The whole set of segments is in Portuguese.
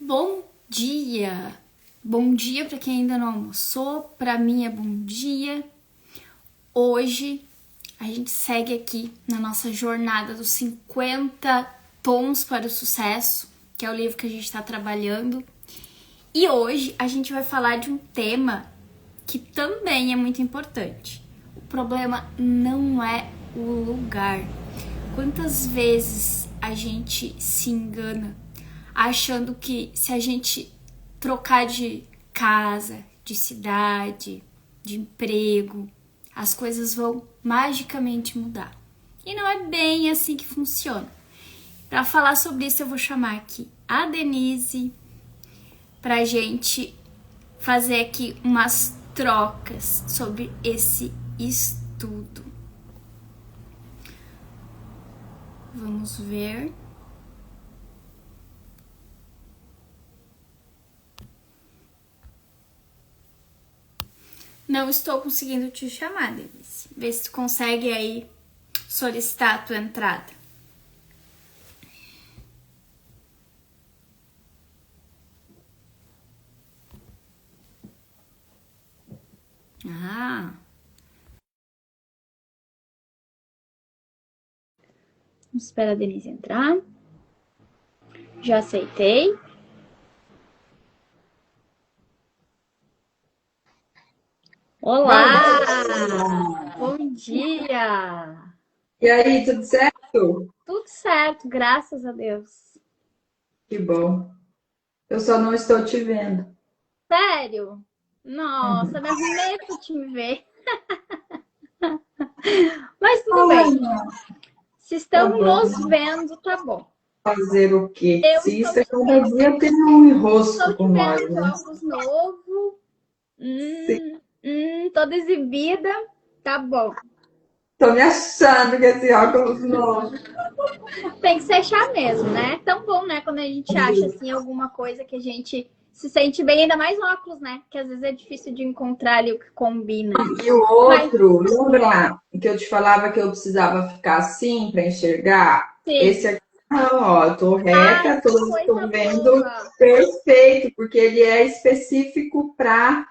Bom dia! Bom dia para quem ainda não almoçou, para mim é bom dia. Hoje a gente segue aqui na nossa jornada dos 50 tons para o sucesso, que é o livro que a gente está trabalhando. E hoje a gente vai falar de um tema que também é muito importante. O problema não é o lugar. Quantas vezes a gente se engana achando que se a gente trocar de casa, de cidade, de emprego, as coisas vão magicamente mudar. E não é bem assim que funciona. Para falar sobre isso, eu vou chamar aqui a Denise para a gente fazer aqui umas trocas sobre esse estudo. Vamos ver. Não estou conseguindo te chamar, Denise. Vê se tu consegue aí solicitar a tua entrada. Ah. Vamos esperar a Denise entrar. Já aceitei. Olá! Bom dia! E aí, tudo certo? Tudo certo, graças a Deus. Que bom. Eu só não estou te vendo. Sério? Nossa, me arrumei pra te ver. Mas tudo bem. Se Tá estamos bom. nos vendo, tá bom. Fazer o quê? Eu Se estou isso é cada dia tem um enrosco Estou te com nós, vendo de né? óculos novo. Sim. Toda exibida. Tá bom. Tô me achando que esse óculos novo. Tem que se achar mesmo, né? Tão bom, né? Quando a gente acha, assim, alguma coisa que a gente se sente bem. Ainda mais óculos, né? Que às vezes é difícil de encontrar ali o que combina. E o Mas, outro, lembra que eu te falava que eu precisava ficar assim para enxergar? sim. Esse aqui não, ó, eu tô Ai, reta, que tô coisa vendo boa. perfeito, porque ele é específico para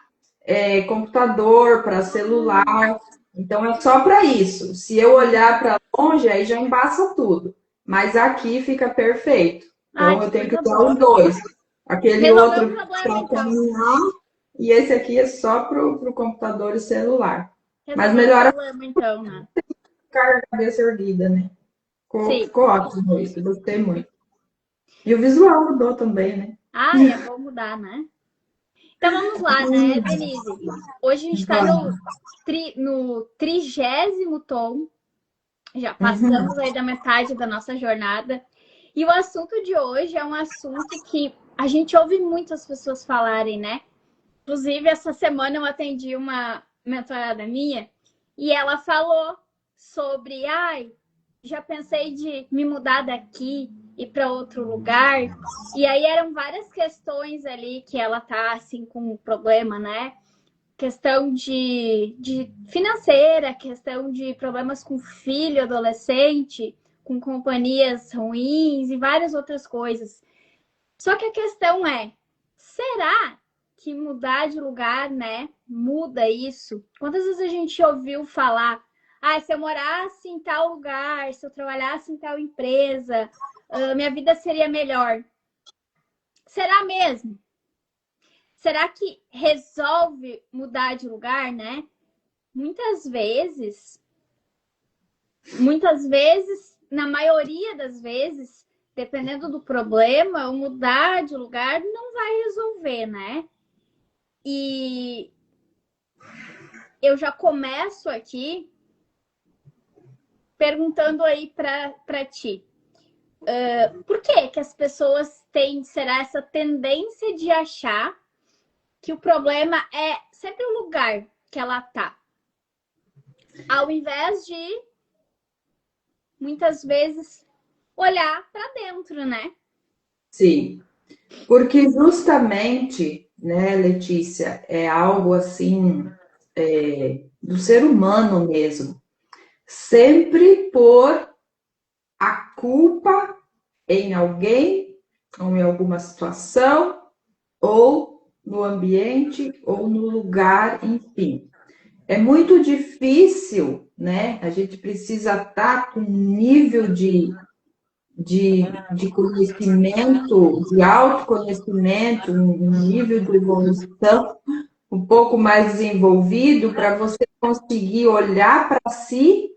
computador, para celular. Então é só para isso. Se eu olhar para longe, aí já embaça tudo. Mas aqui fica perfeito. Ai, Então que eu tenho que coisa usar os boa. dois. Aquele Resolveu o outro problema, para então. caminhar e esse aqui é só para o computador e celular. Mas Resolveu o melhor problema, então, né? ficar a cabeça erguida, né? Sim. Ficou ótimo isso, gostei muito. E o visual mudou também, né? Ai, é bom mudar, né? Então vamos lá, né, Denise? Hoje a gente está Vamos. no 30º tom, já Uhum. passamos aí da metade da nossa jornada. E o assunto de hoje é um assunto que a gente ouve muitas pessoas falarem, né? Inclusive, essa semana eu atendi uma mentorada minha e ela falou sobre, ai, já pensei de me mudar daqui e para outro lugar. E aí eram várias questões ali que ela tá assim com um problema, né? Questão de financeira, questão de problemas com filho adolescente, com companhias ruins e várias outras coisas. Só que a questão é, será que mudar de lugar, né, muda isso? Quantas vezes a gente ouviu falar, ah, se eu morasse em tal lugar, se eu trabalhasse em tal empresa, minha vida seria melhor. Será mesmo? Será que resolve mudar de lugar, né? Muitas vezes, na maioria das vezes, dependendo do problema, o mudar de lugar não vai resolver, né? E eu já começo aqui perguntando aí para ti. Por que que as pessoas têm, será essa tendência de achar que o problema é sempre o lugar que ela tá? Ao invés de, muitas vezes, olhar para dentro, né? Sim. Porque justamente, né, Letícia, é algo assim do ser humano mesmo. Sempre pôr a culpa em alguém ou em alguma situação, ou no ambiente, ou no lugar, enfim. É muito difícil, né? A gente precisa estar com um nível de conhecimento, de autoconhecimento, um nível de evolução um pouco mais desenvolvido para você conseguir olhar para si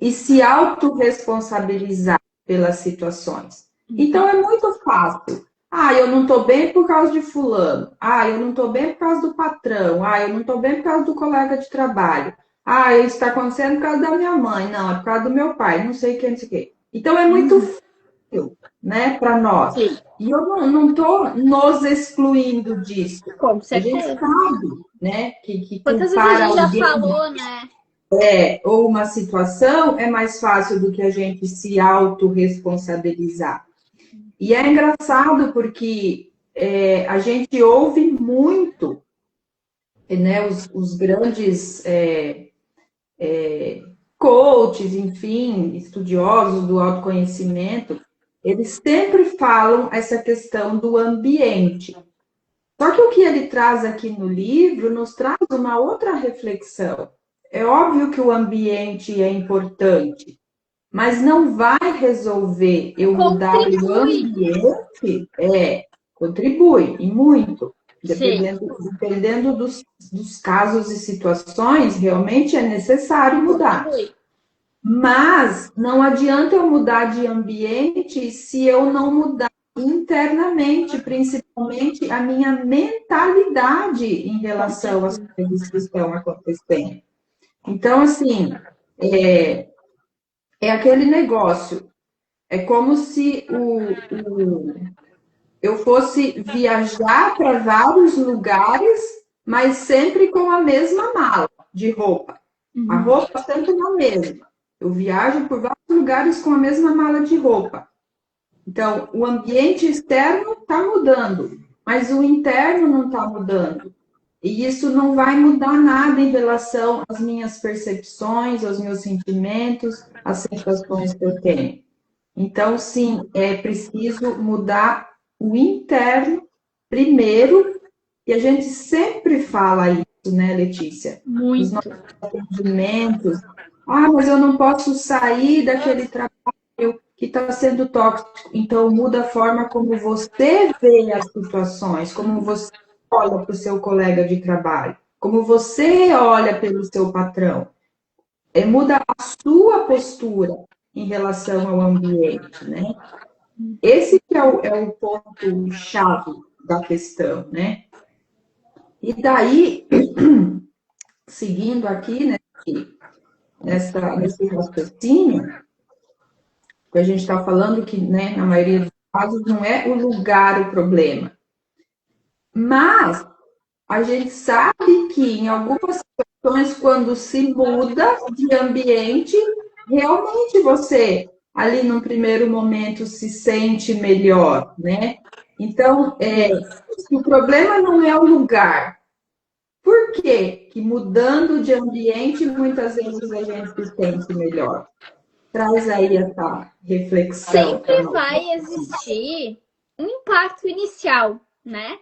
e se autorresponsabilizar pelas situações. Então é muito fácil. Ah, eu não estou bem por causa de fulano. Ah, eu não estou bem por causa do patrão. Ah, eu não estou bem por causa do colega de trabalho. Ah, isso está acontecendo por causa da minha mãe. Não, é por causa do meu pai. Não sei quem, não sei o quê. Então é muito fácil, né, para nós. Sim. E eu não estou nos excluindo disso. Com A gente certeza. sabe, né, que Quantas vezes a culpar gente já alguém falou, né? ou uma situação é mais fácil do que a gente se autorresponsabilizar. E é engraçado porque a gente ouve muito, né, os grandes coaches, enfim, estudiosos do autoconhecimento, eles sempre falam essa questão do ambiente. Só que o que ele traz aqui no livro nos traz uma outra reflexão. É óbvio que o ambiente é importante, mas não vai resolver eu mudar o Contribui. ambiente, contribui e muito. Sim. Dependendo dos casos e situações, realmente é necessário mudar. Contribui. Mas não adianta eu mudar de ambiente se eu não mudar internamente, principalmente a minha mentalidade em relação às coisas que estão acontecendo. Então, assim, é aquele negócio. É como se eu fosse viajar para vários lugares, mas sempre com a mesma mala de roupa. A roupa sempre na mesma. Eu viajo por vários lugares com a mesma mala de roupa. Então, o ambiente externo está mudando, mas o interno não está mudando. E isso não vai mudar nada em relação às minhas percepções, aos meus sentimentos, às sensações que eu tenho. Então, sim, é preciso mudar o interno primeiro, e a gente sempre fala isso, né, Letícia? Nos Muito. nossos atendimentos. Ah, mas eu não posso sair daquele trabalho que está sendo tóxico. Então, muda a forma como você vê as situações, como você olha para o seu colega de trabalho, como você olha pelo seu patrão. Muda a sua postura em relação ao ambiente, né? Esse que é o ponto-chave da questão, né? E daí, seguindo aqui, né, nesse raciocínio, que a gente está falando que, né, na maioria dos casos, não é o lugar o problema. Mas a gente sabe que em algumas situações, quando se muda de ambiente, realmente você, ali no primeiro momento, se sente melhor, né? Então, se o problema não é o lugar, por que que mudando de ambiente, muitas vezes a gente se sente melhor? Traz aí essa reflexão para Sempre nós. vai existir um impacto inicial, né?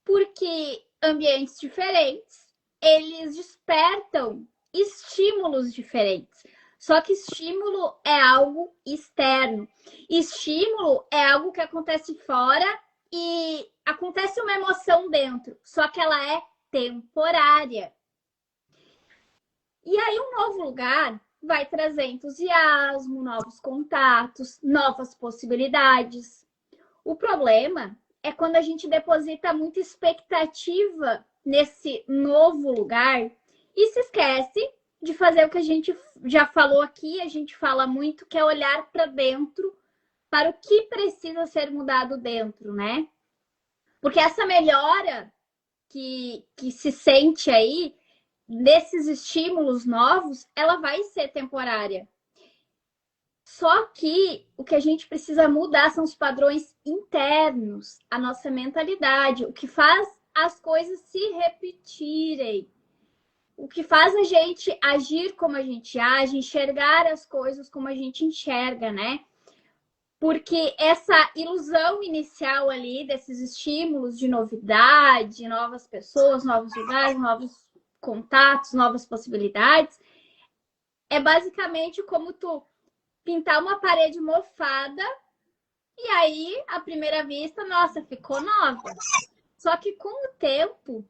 Porque ambientes diferentes, eles despertam estímulos diferentes. Só que estímulo é algo externo. Estímulo é algo que acontece fora e acontece uma emoção dentro, só que ela é temporária. E aí um novo lugar vai trazer entusiasmo, novos contatos, novas possibilidades. O problema é quando a gente deposita muita expectativa nesse novo lugar e se esquece de fazer o que a gente já falou aqui, a gente fala muito, que é olhar para dentro, para o que precisa ser mudado dentro, né? Porque essa melhora que se sente aí, nesses estímulos novos, ela vai ser temporária. Só que o que a gente precisa mudar são os padrões internos, a nossa mentalidade, o que faz as coisas se repetirem, o que faz a gente agir como a gente age, enxergar as coisas como a gente enxerga, né? Porque essa ilusão inicial ali, desses estímulos de novidade, novas pessoas, novos lugares, novos contatos, novas possibilidades, é basicamente como tu pintar uma parede mofada e aí, à primeira vista, nossa, ficou nova. Só que com o tempo,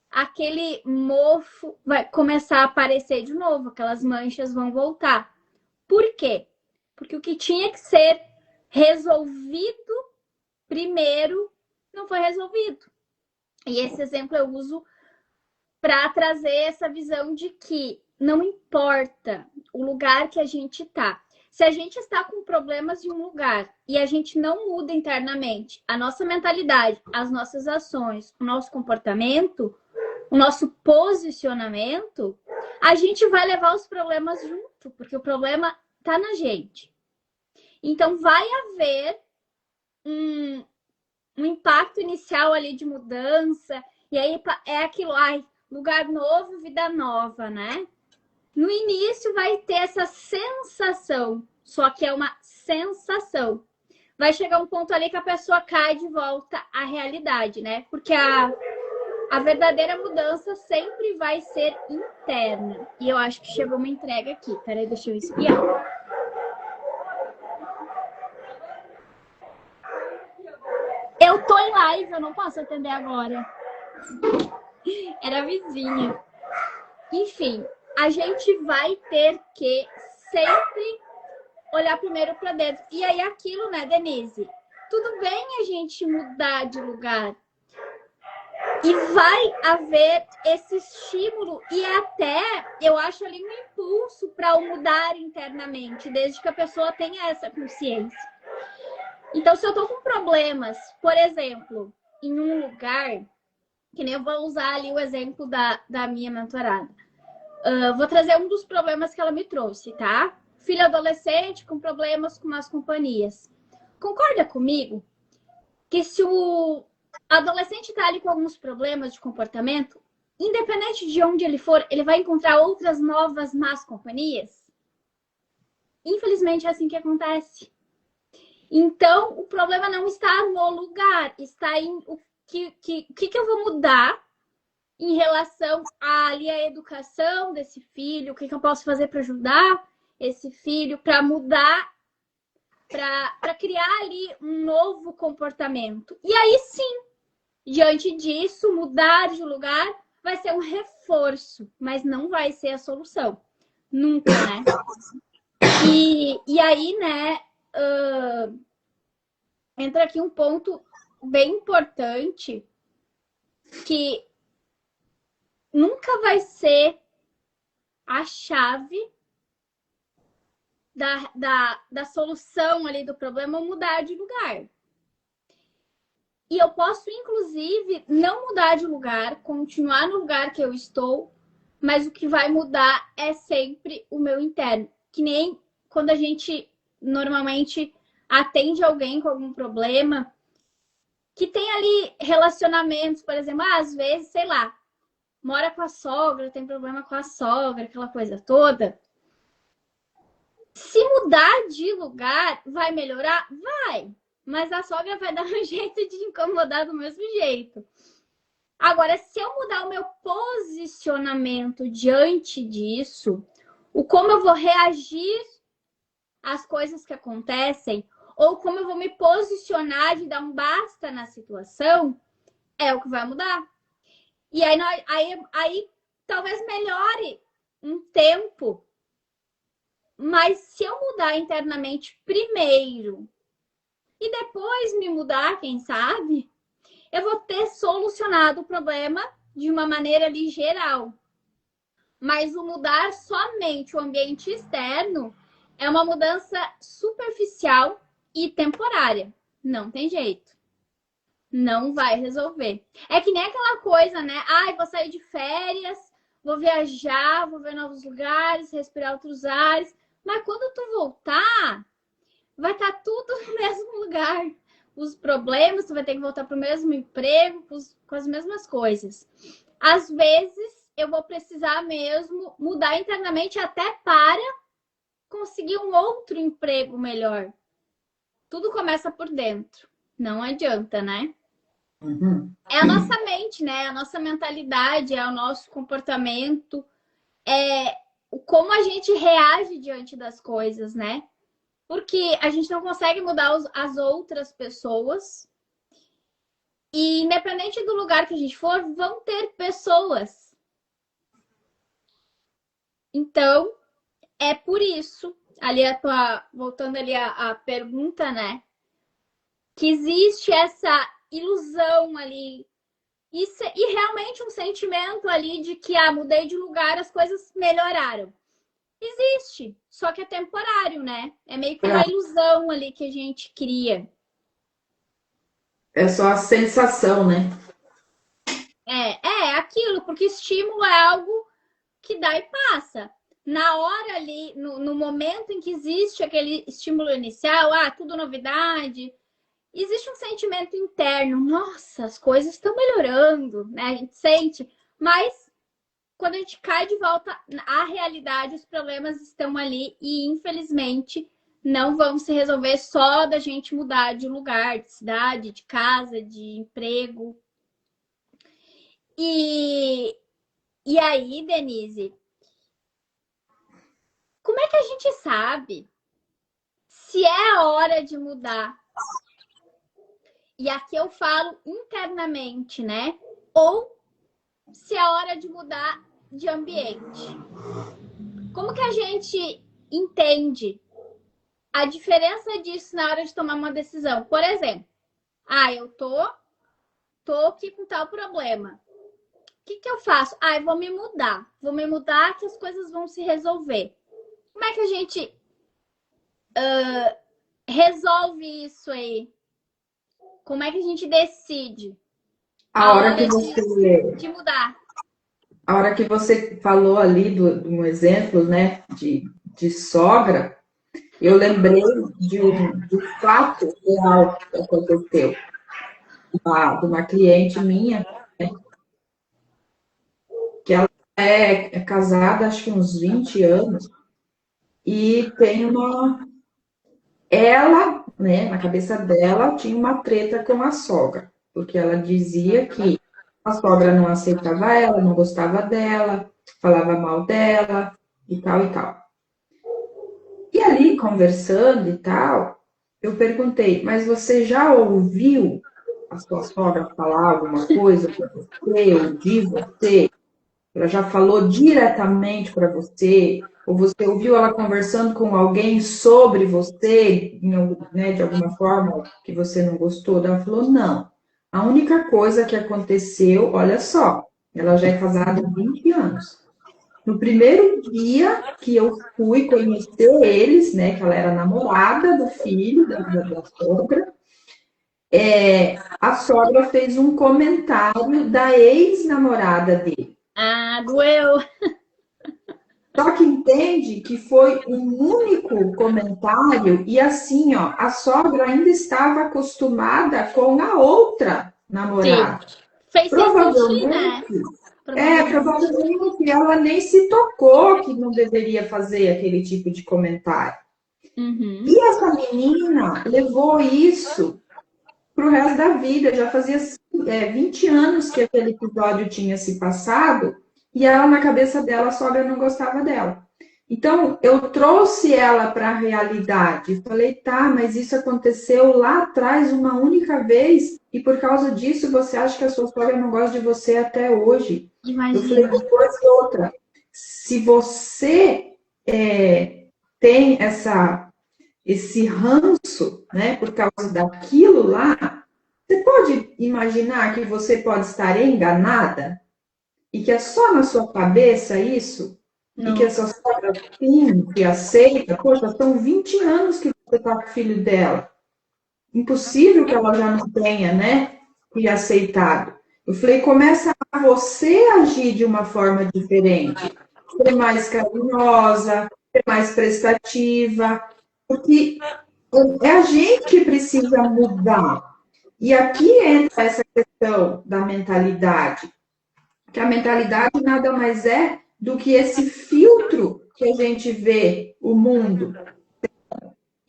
aquele mofo vai começar a aparecer de novo, aquelas manchas vão voltar. Por quê? Porque o que tinha que ser resolvido primeiro não foi resolvido. E esse exemplo eu uso para trazer essa visão de que não importa o lugar que a gente está. Se a gente está com problemas em um lugar e a gente não muda internamente a nossa mentalidade, as nossas ações, o nosso comportamento, o nosso posicionamento, a gente vai levar os problemas junto, porque o problema está na gente. Então, vai haver um impacto inicial ali de mudança, e aí é aquilo, lugar novo, vida nova, né? No início vai ter essa sensação, só que é uma sensação. Vai chegar um ponto ali que a pessoa cai de volta à realidade, né? Porque a verdadeira mudança sempre vai ser interna. E eu acho que chegou uma entrega aqui. Peraí, deixa eu espiar. Eu tô em live, eu não posso atender agora. Era a vizinha. Enfim, a gente vai ter que sempre olhar primeiro para dentro. E aí aquilo, né, Denise? Tudo bem a gente mudar de lugar. E vai haver esse estímulo e até, eu acho ali um impulso para o mudar internamente, desde que a pessoa tenha essa consciência. Então, se eu tô com problemas, por exemplo, em um lugar, que nem eu vou usar ali o exemplo da minha mentorada. Vou trazer um dos problemas que ela me trouxe, tá? Filho adolescente com problemas com as companhias. Concorda comigo que se o adolescente tá ali com alguns problemas de comportamento, independente de onde ele for, ele vai encontrar outras novas más companhias? Infelizmente é assim que acontece. Então, o problema não está no lugar, está em o que eu vou mudar em relação à educação desse filho, o que eu posso fazer para ajudar esse filho, para mudar, para criar ali um novo comportamento. E aí sim, diante disso, mudar de lugar vai ser um reforço, mas não vai ser a solução. Nunca, né? E aí, né, entra aqui um ponto bem importante que nunca vai ser a chave da solução ali do problema mudar de lugar. E eu posso, inclusive, não mudar de lugar, continuar no lugar que eu estou, mas o que vai mudar é sempre o meu interno. Que nem quando a gente normalmente atende alguém com algum problema, que tem ali relacionamentos, por exemplo, às vezes, sei lá, mora com a sogra, tem problema com a sogra, aquela coisa toda. Se mudar de lugar, vai melhorar? Vai. Mas a sogra vai dar um jeito de incomodar do mesmo jeito. Agora, se eu mudar o meu posicionamento diante disso, o como eu vou reagir às coisas que acontecem, ou como eu vou me posicionar de dar um basta na situação, é o que vai mudar. E aí talvez melhore um tempo. Mas se eu mudar internamente primeiro e depois me mudar, quem sabe, eu vou ter solucionado o problema de uma maneira ali geral. Mas o mudar somente o ambiente externo é uma mudança superficial e temporária. Não tem jeito. Não vai resolver. É que nem aquela coisa, né? Vou sair de férias, vou viajar, vou ver novos lugares, respirar outros ares. Mas quando tu voltar, vai estar tudo no mesmo lugar. Os problemas, tu vai ter que voltar para o mesmo emprego, com as mesmas coisas. Às vezes, eu vou precisar mesmo mudar internamente até para conseguir um outro emprego melhor. tudo começa por dentro. Não adianta, né? Uhum. É a nossa mente, né? A nossa mentalidade, é o nosso comportamento, é como a gente reage diante das coisas, né? Porque a gente não consegue mudar as outras pessoas. E independente do lugar que a gente for, vão ter pessoas. Então, é por isso, ali voltando ali a pergunta, né? Que existe essa ilusão ali. E realmente um sentimento ali de que, mudei de lugar, as coisas melhoraram. Existe, só que é temporário, né? É meio que uma ilusão ali que a gente cria. É só a sensação, né? É aquilo, porque estímulo é algo que dá e passa. Na hora ali, no momento em que existe aquele estímulo inicial, tudo novidade, existe um sentimento interno, nossa, as coisas estão melhorando, né? A gente sente, mas quando a gente cai de volta à realidade, os problemas estão ali e, infelizmente, não vão se resolver só da gente mudar de lugar, de cidade, de casa, de emprego. E aí, Denise, como é que a gente sabe se é a hora de mudar? E aqui eu falo internamente, né? Ou se é a hora de mudar de ambiente. Como que a gente entende a diferença disso na hora de tomar uma decisão? Por exemplo, eu tô aqui com tal problema. O que eu faço? Eu vou me mudar. Vou me mudar que as coisas vão se resolver. Como é que a gente resolve isso aí? Como é que a gente decide A hora que você, de mudar? a hora que você falou ali de um exemplo, né, de sogra, eu lembrei de um fato real que aconteceu. De uma cliente minha, né, que ela é casada, acho que uns 20 anos, e tem uma. Ela, né, na cabeça dela, tinha uma treta com a sogra, porque ela dizia que a sogra não aceitava ela, não gostava dela, falava mal dela e tal e tal. E ali, conversando e tal, eu perguntei, mas você já ouviu a sua sogra falar alguma coisa para você, ou de você? Ela já falou diretamente para você? Ou você ouviu ela conversando com alguém sobre você, né, de alguma forma que você não gostou? Ela falou, não. A única coisa que aconteceu, olha só, ela já é casada há 20 anos. No primeiro dia que eu fui conhecer eles, né, que ela era namorada do filho da sogra, a sogra fez um comentário da ex-namorada dele. Doeu. Só que entende que foi um único comentário e assim, ó, a sogra ainda estava acostumada com a outra Sim. namorada. Fez se sentir, né? Provavelmente, provavelmente ela nem se tocou que não deveria fazer aquele tipo de comentário. Uhum. E essa menina levou isso para o resto da vida. Já fazia 20 anos que aquele episódio tinha se passado e ela, na cabeça dela, a sogra não gostava dela. Então, eu trouxe ela para a realidade. Falei, tá, mas isso aconteceu lá atrás uma única vez e por causa disso você acha que a sua sogra não gosta de você até hoje. Imagina. Eu falei, depois outra. Se você tem esse ranço, né, por causa daquilo lá, você pode imaginar que você pode estar enganada e que é só na sua cabeça isso? E que essa sogra finge, aceita? Poxa, são 20 anos que você está com o filho dela. Impossível que ela já não tenha, né, e aceitado. Eu falei, começa a você agir de uma forma diferente. Ser mais carinhosa, ser mais prestativa, porque é a gente que precisa mudar. E aqui entra essa questão da mentalidade, que a mentalidade nada mais é do que esse filtro que a gente vê o mundo.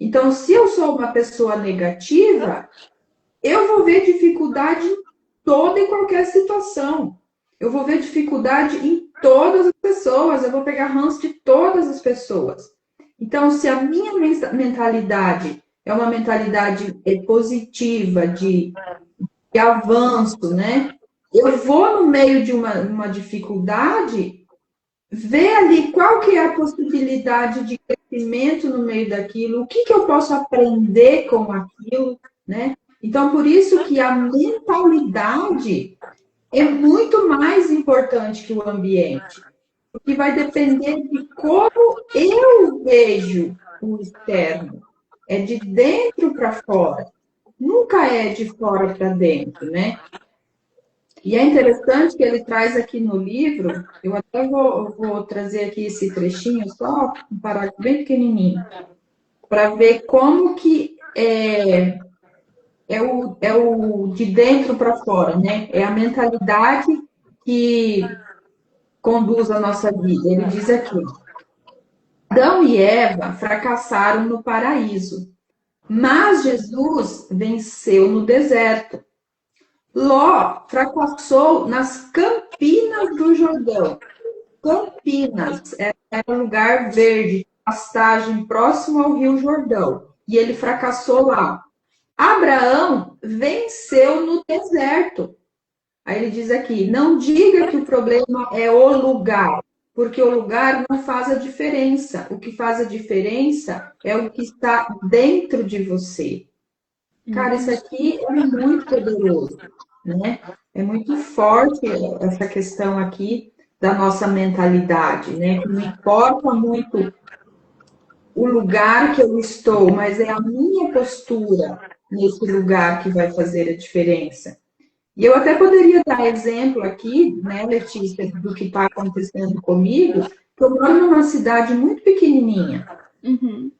Então, se eu sou uma pessoa negativa, eu vou ver dificuldade em toda e qualquer situação. Eu vou ver dificuldade em todas as pessoas, eu vou pegar ranço de todas as pessoas. Então, se a minha mentalidade é uma mentalidade positiva, de avanço, né? Eu vou no meio de uma dificuldade, ver ali qual que é a possibilidade de crescimento no meio daquilo, o que que eu posso aprender com aquilo, né? Então, por isso que a mentalidade é muito mais importante que o ambiente, porque vai depender de como eu vejo o externo. É de dentro para fora, nunca é de fora para dentro, né? E é interessante que ele traz aqui no livro, eu até vou trazer aqui esse trechinho, só um parágrafo bem pequenininho, para ver como que é o de dentro para fora, né? É a mentalidade que conduz a nossa vida. Ele diz aqui: Adão e Eva fracassaram no paraíso, mas Jesus venceu no deserto. Ló fracassou nas Campinas do Jordão. Campinas era um lugar verde, pastagem próximo ao Rio Jordão. E ele fracassou lá. Abraão venceu no deserto. Aí ele diz aqui: não diga que o problema é o lugar, porque o lugar não faz a diferença. O que faz a diferença é o que está dentro de você. Cara, isso aqui é muito poderoso, né? É muito forte essa questão aqui da nossa mentalidade, né? Não importa muito o lugar que eu estou, mas é a minha postura nesse lugar que vai fazer a diferença. E eu até poderia dar exemplo aqui, né, Letícia, do que está acontecendo comigo, que eu moro numa cidade muito pequenininha. Uhum.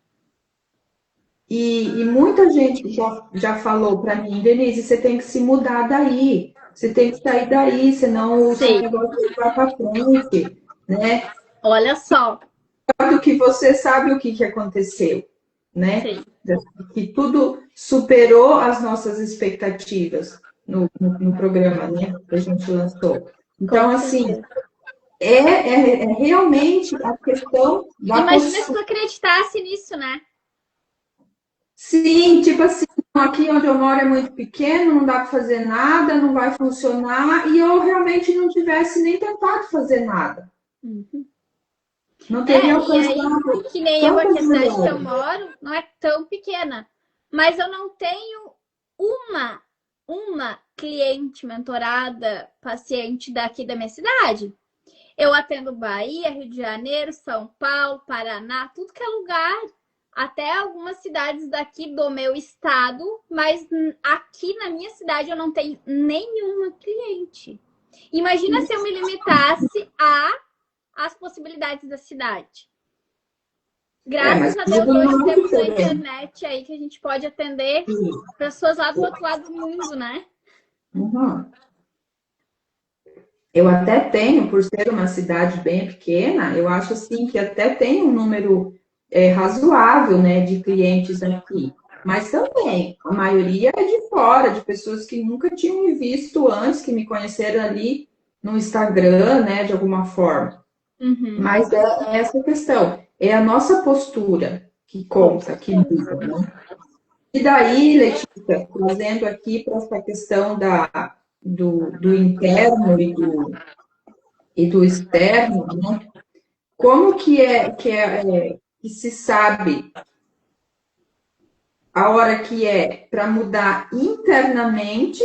E muita gente já falou para mim: Denise, você tem que se mudar daí, você tem que sair daí, senão o seu Sim. negócio vai para frente, né? Olha só. Do que você sabe o que aconteceu, né? Sim. Que tudo superou as nossas expectativas no programa, né? Que a gente lançou. Então, Com assim, certeza. é realmente a questão da Imagina se tu postura. acreditasse nisso, né? Sim, tipo assim, aqui onde eu moro é muito pequeno, não dá para fazer nada, não vai funcionar, e eu realmente não tivesse nem tentado fazer nada. Uhum. Não teria E aí, alcançado que nem eu, aqui tantas a cidade que eu mulheres. moro não é tão pequena, mas eu não tenho uma, uma cliente mentorada, paciente daqui da minha cidade. Eu atendo Bahia, Rio de Janeiro, São Paulo, Paraná, tudo que é lugar, até algumas cidades daqui do meu estado, mas aqui na minha cidade eu não tenho nenhuma cliente. Imagina se eu me limitasse às possibilidades da cidade. Mas Graças a Deus, tudo hoje não é temos a diferente. internet aí que a gente pode atender pessoas lá do outro lado do mundo, né? Uhum. Eu até tenho, por ser uma cidade bem pequena, eu acho assim que até tem um número razoável, né, de clientes aqui. Mas também, a maioria é de fora, de pessoas que nunca tinham me visto antes, que me conheceram ali no Instagram, né, de alguma forma. Uhum. Mas é essa questão, é a nossa postura que Com conta, que certeza. muda, né? E daí, Letícia, trazendo aqui para essa questão do interno e do externo, né? Como que se sabe a hora que é para mudar internamente,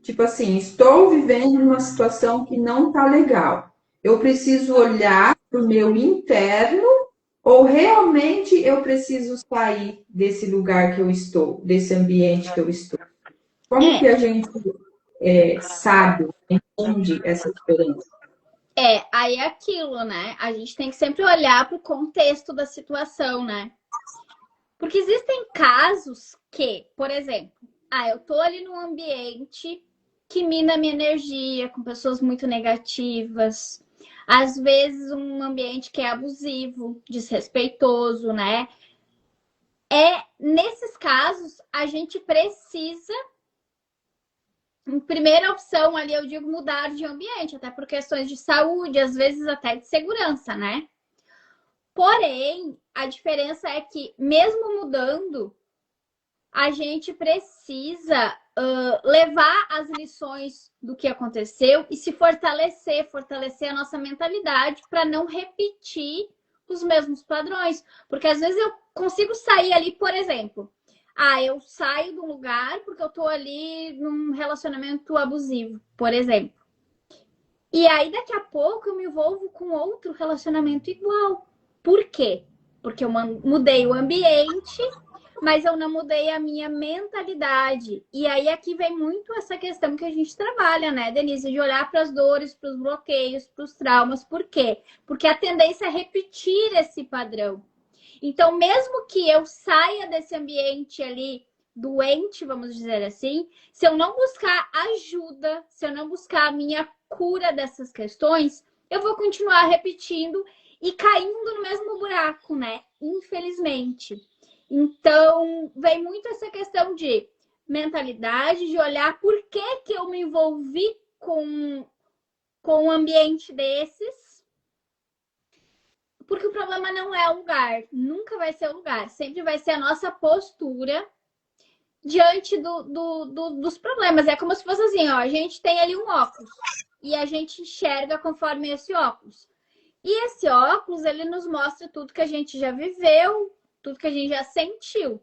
tipo assim, estou vivendo uma situação que não está legal. Eu preciso olhar para o meu interno ou realmente eu preciso sair desse lugar que eu estou, desse ambiente que eu estou? Como que É, a gente sabe, entende essa diferença? aí é aquilo, né? A gente tem que sempre olhar para o contexto da situação, né? Porque existem casos que, por exemplo, eu tô ali num ambiente que mina minha energia, com pessoas muito negativas. Às vezes um ambiente que é abusivo, desrespeitoso, né? Nesses casos, a gente precisa, em primeira opção ali, eu digo mudar de ambiente, até por questões de saúde, às vezes até de segurança, né? Porém, a diferença é que, mesmo mudando, a gente precisa levar as lições do que aconteceu e se fortalecer a nossa mentalidade para não repetir os mesmos padrões. Porque às vezes eu consigo sair ali, por exemplo, eu saio de um lugar porque eu tô ali num relacionamento abusivo, por exemplo. E aí daqui a pouco eu me envolvo com outro relacionamento igual. Por quê? Porque eu mudei o ambiente, mas eu não mudei a minha mentalidade. E aí aqui vem muito essa questão que a gente trabalha, né, Denise? De olhar para as dores, para os bloqueios, para os traumas. Por quê? Porque a tendência é repetir esse padrão. Então, mesmo que eu saia desse ambiente ali doente, vamos dizer assim, se eu não buscar ajuda, se eu não buscar a minha cura dessas questões, eu vou continuar repetindo e caindo no mesmo buraco, né? Infelizmente. Então, vem muito essa questão de mentalidade, de olhar por que eu me envolvi com um ambiente desses. Porque o problema não é o lugar, nunca vai ser o lugar, sempre vai ser a nossa postura diante dos problemas. É como se fosse assim, ó, a gente tem ali um óculos e a gente enxerga conforme esse óculos. E esse óculos, ele nos mostra tudo que a gente já viveu, tudo que a gente já sentiu.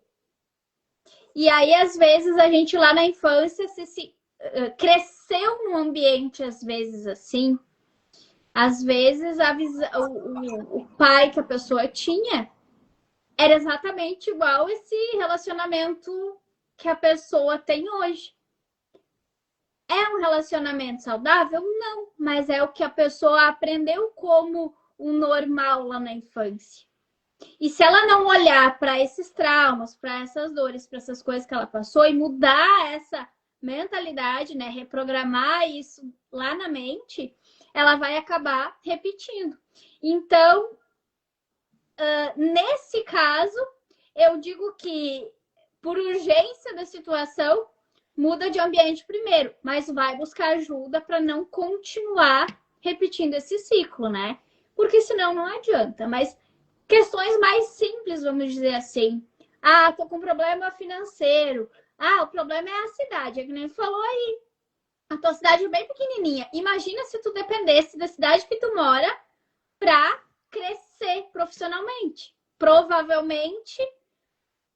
E aí, às vezes, a gente lá na infância cresceu num ambiente, às vezes, assim. Às vezes, o pai que a pessoa tinha era exatamente igual esse relacionamento que a pessoa tem hoje. É um relacionamento saudável? Não, mas é o que a pessoa aprendeu como o normal lá na infância. E se ela não olhar para esses traumas, para essas dores, para essas coisas que ela passou e mudar essa mentalidade, né, reprogramar isso lá na mente, ela vai acabar repetindo. Então, nesse caso, eu digo que por urgência da situação, muda de ambiente primeiro, mas vai buscar ajuda para não continuar repetindo esse ciclo, né? Porque senão não adianta. Mas questões mais simples, vamos dizer assim. Tô com problema financeiro. O problema é a cidade, é que nem falou aí. A tua cidade é bem pequenininha. Imagina se tu dependesse da cidade que tu mora para crescer profissionalmente. Provavelmente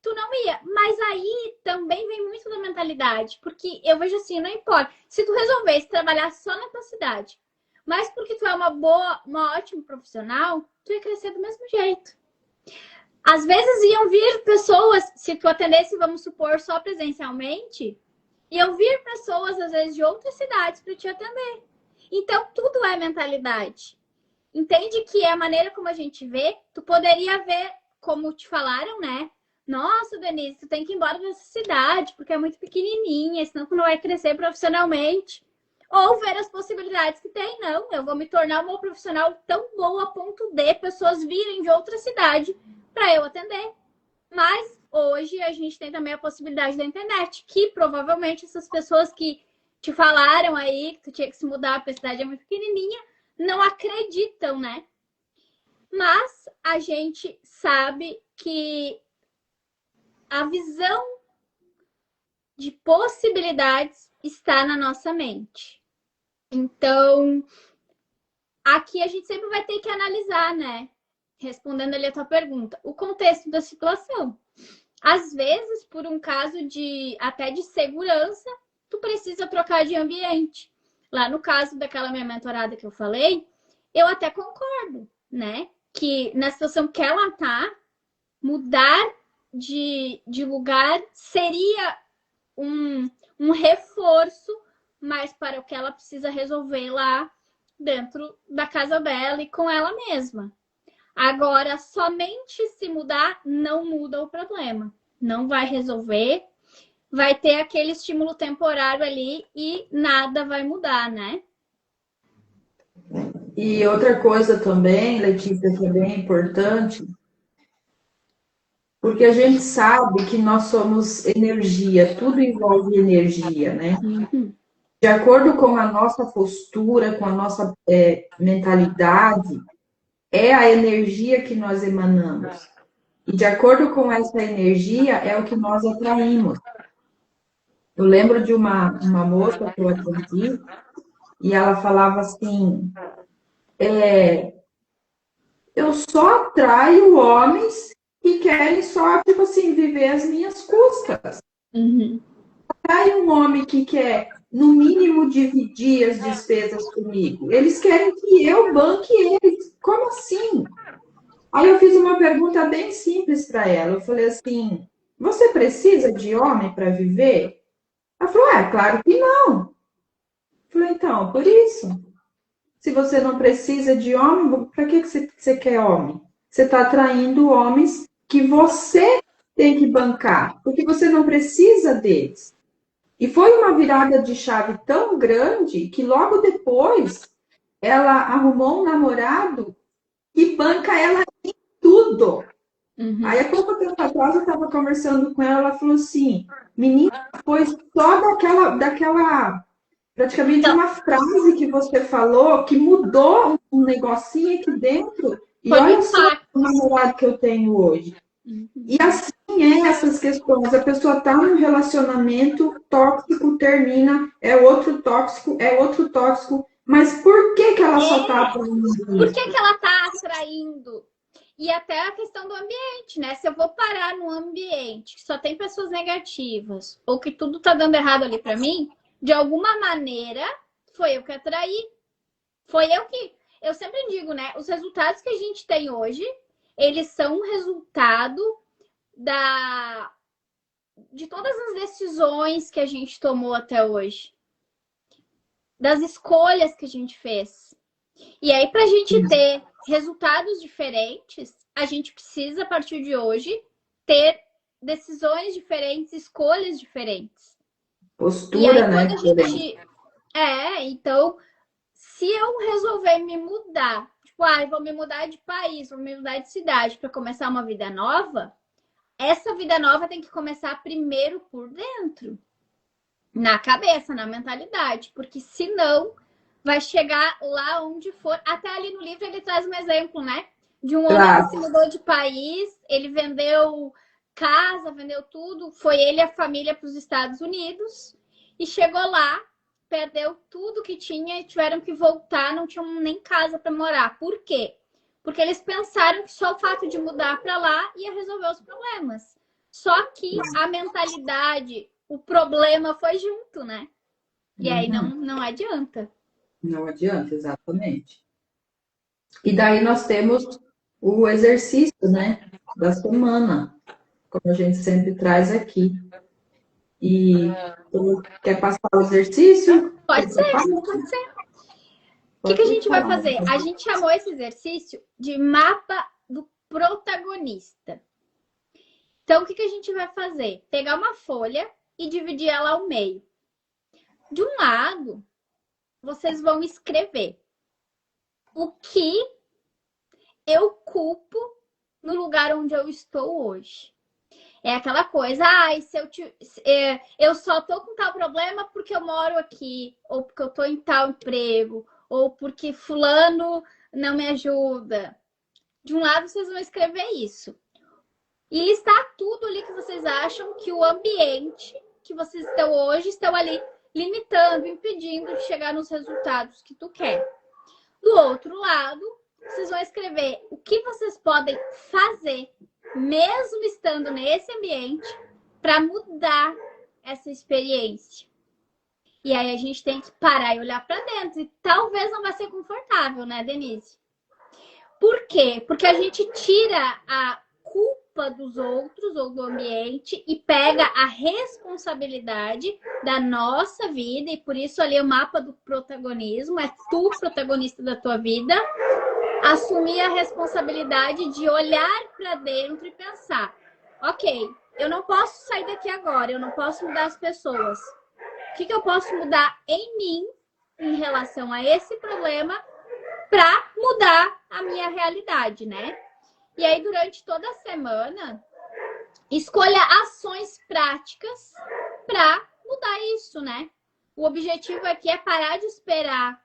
tu não ia. Mas aí também vem muito da mentalidade. Porque eu vejo assim, não importa. Se tu resolvesse trabalhar só na tua cidade, mas porque tu é uma ótima profissional, tu ia crescer do mesmo jeito. Às vezes iam vir pessoas, se tu atendesse, vamos supor, só presencialmente, iam vir pessoas, às vezes, de outras cidades para te atender. Então, tudo é mentalidade. Entende que é a maneira como a gente vê. Tu poderia ver, como te falaram, né? Nossa, Denise, tu tem que ir embora dessa cidade, porque é muito pequenininha, senão tu não vai crescer profissionalmente. Ou ver as possibilidades que tem. Não, eu vou me tornar uma profissional tão boa a ponto de pessoas virem de outra cidade para eu atender. Mas hoje a gente tem também a possibilidade da internet, que provavelmente essas pessoas que te falaram aí que tu tinha que se mudar para a cidade é muito pequenininha, não acreditam, né? Mas a gente sabe que a visão de possibilidades está na nossa mente. Então, aqui a gente sempre vai ter que analisar, né? Respondendo ali a tua pergunta, o contexto da situação. Às vezes, por um caso até de segurança, tu precisa trocar de ambiente. Lá no caso daquela minha mentorada que eu falei, eu até concordo, né? Que na situação que ela tá, mudar de lugar seria um reforço mais para o que ela precisa resolver lá dentro da casa dela e com ela mesma. Agora, somente se mudar, não muda o problema. Não vai resolver, vai ter aquele estímulo temporário ali e nada vai mudar, né? E outra coisa também, Letícia, que é bem importante, Porque a gente sabe que nós somos energia, tudo envolve energia, né? De acordo com a nossa postura, com a nossa mentalidade, é a energia que nós emanamos. E de acordo com essa energia, é o que nós atraímos. Eu lembro de uma moça que eu atendi, e ela falava assim: eu só atraio homens que querem só, tipo assim, viver as minhas custas. Atrai um homem que quer, no mínimo, dividir as despesas comigo. Eles querem que eu banque eles. Como assim? Aí eu fiz uma pergunta bem simples para ela. Eu falei assim: você precisa de homem para viver? Ela falou: claro que não. Eu falei: então, por isso. Se você não precisa de homem, para que você quer homem? Você está atraindo homens que você tem que bancar, porque você não precisa deles. E foi uma virada de chave tão grande que logo depois ela arrumou um namorado e banca ela em tudo. Aí, há pouco tempo atrás, eu estava conversando com ela, ela falou assim: menina, foi só daquela praticamente uma frase que você falou que mudou um negocinho aqui dentro. E olha só o namorado que eu tenho hoje. E assim essas questões. A pessoa está num relacionamento tóxico, termina, é outro tóxico. Mas por que ela só está atraindo isso? Por que ela está atraindo? E até a questão do ambiente, né? Se eu vou parar num ambiente que só tem pessoas negativas, ou que tudo tá dando errado ali para mim, de alguma maneira, foi eu que atraí. Foi eu que... Eu sempre digo, né? Os resultados que a gente tem hoje, eles são um resultado de todas as decisões que a gente tomou até hoje. Das escolhas que a gente fez. E aí, pra gente ter resultados diferentes, a gente precisa, a partir de hoje, ter decisões diferentes, escolhas diferentes. Postura, né? Então, se eu resolver me mudar, tipo, vou me mudar de país, vou me mudar de cidade para começar uma vida nova, essa vida nova tem que começar primeiro por dentro. Na cabeça, na mentalidade. Porque senão vai chegar lá onde for. Até ali no livro ele traz um exemplo, né? De um homem que se mudou de país, ele vendeu casa, vendeu tudo, foi ele e a família para os Estados Unidos e chegou lá, perdeu tudo que tinha e tiveram que voltar, não tinham nem casa para morar. Por quê? Porque eles pensaram que só o fato de mudar para lá ia resolver os problemas. Só que a mentalidade, o problema foi junto, né? E aí não adianta. Não adianta, exatamente. E daí nós temos o exercício, né, da semana, como a gente sempre traz aqui. E quer passar o exercício? Pode ser, pode ser. O que a gente vai fazer? A gente chamou esse exercício de mapa do protagonista. Então, o que a gente vai fazer? Pegar uma folha e dividir ela ao meio. De um lado, vocês vão escrever o que eu culpo no lugar onde eu estou hoje. É aquela coisa, eu só tô com tal problema porque eu moro aqui, ou porque eu tô em tal emprego, ou porque fulano não me ajuda. De um lado, vocês vão escrever isso. E listar tudo ali que vocês acham que o ambiente que vocês estão hoje estão ali limitando, impedindo de chegar nos resultados que tu quer. Do outro lado, vocês vão escrever o que vocês podem fazer, mesmo estando nesse ambiente, para mudar essa experiência. E aí a gente tem que parar e olhar para dentro. E talvez não vai ser confortável, né, Denise? Por quê? Porque a gente tira a culpa dos outros ou do ambiente e pega a responsabilidade da nossa vida. E por isso ali é o mapa do protagonismo. É tu protagonista da tua vida. Assumir a responsabilidade de olhar para dentro e pensar: ok, eu não posso sair daqui agora, eu não posso mudar as pessoas. O que eu posso mudar em mim em relação a esse problema para mudar a minha realidade, né? E aí, durante toda a semana, escolha ações práticas para mudar isso, né? O objetivo aqui é parar de esperar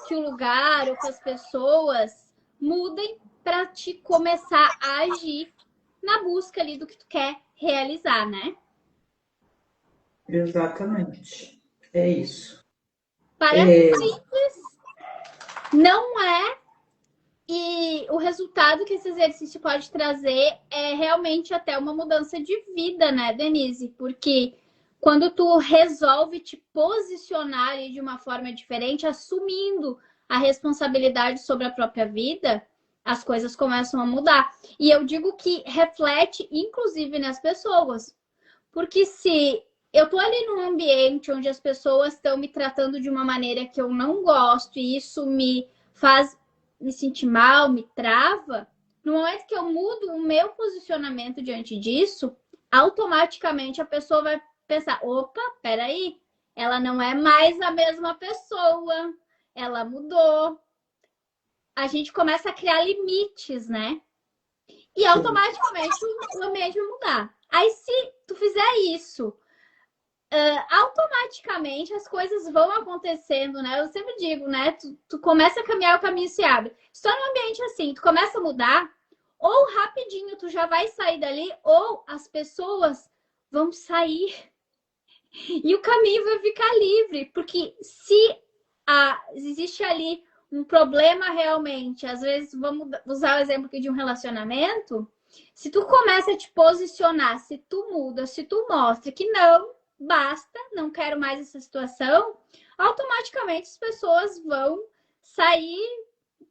que o lugar ou que as pessoas mudem para te começar a agir na busca ali do que tu quer realizar, né? Exatamente. É isso. Parece simples, não é? E o resultado que esse exercício pode trazer é realmente até uma mudança de vida, né, Denise? Porque quando tu resolve te posicionar ali de uma forma diferente, assumindo a responsabilidade sobre a própria vida, as coisas começam a mudar. E eu digo que reflete, inclusive, nas pessoas. Porque se eu tô ali num ambiente onde as pessoas estão me tratando de uma maneira que eu não gosto e isso me faz me sentir mal, me trava, no momento que eu mudo o meu posicionamento diante disso, automaticamente a pessoa vai pensar, opa, peraí, ela não é mais a mesma pessoa, ela mudou. A gente começa a criar limites, né? E automaticamente o ambiente vai mudar. Aí se tu fizer isso, automaticamente as coisas vão acontecendo, né? Eu sempre digo, né? Tu começa a caminhar, o caminho se abre. Só no ambiente assim, tu começa a mudar, ou rapidinho tu já vai sair dali, ou as pessoas vão sair e o caminho vai ficar livre. Porque se existe ali um problema realmente, às vezes vamos usar o exemplo aqui de um relacionamento, se tu começa a te posicionar, se tu muda, se tu mostra que não, basta, não quero mais essa situação, automaticamente as pessoas vão sair,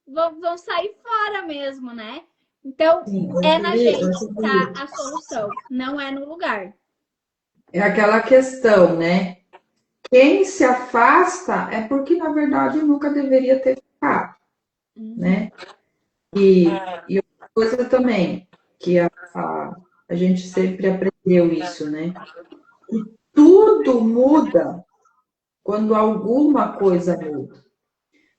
vão sair fora mesmo, né? Então, Sim, é na gente que tá a solução, não é no lugar. é aquela questão, né? Quem se afasta é porque, na verdade, nunca deveria ter ficado, né? E outra coisa também, que a gente sempre aprendeu isso, né? Tudo muda quando alguma coisa muda.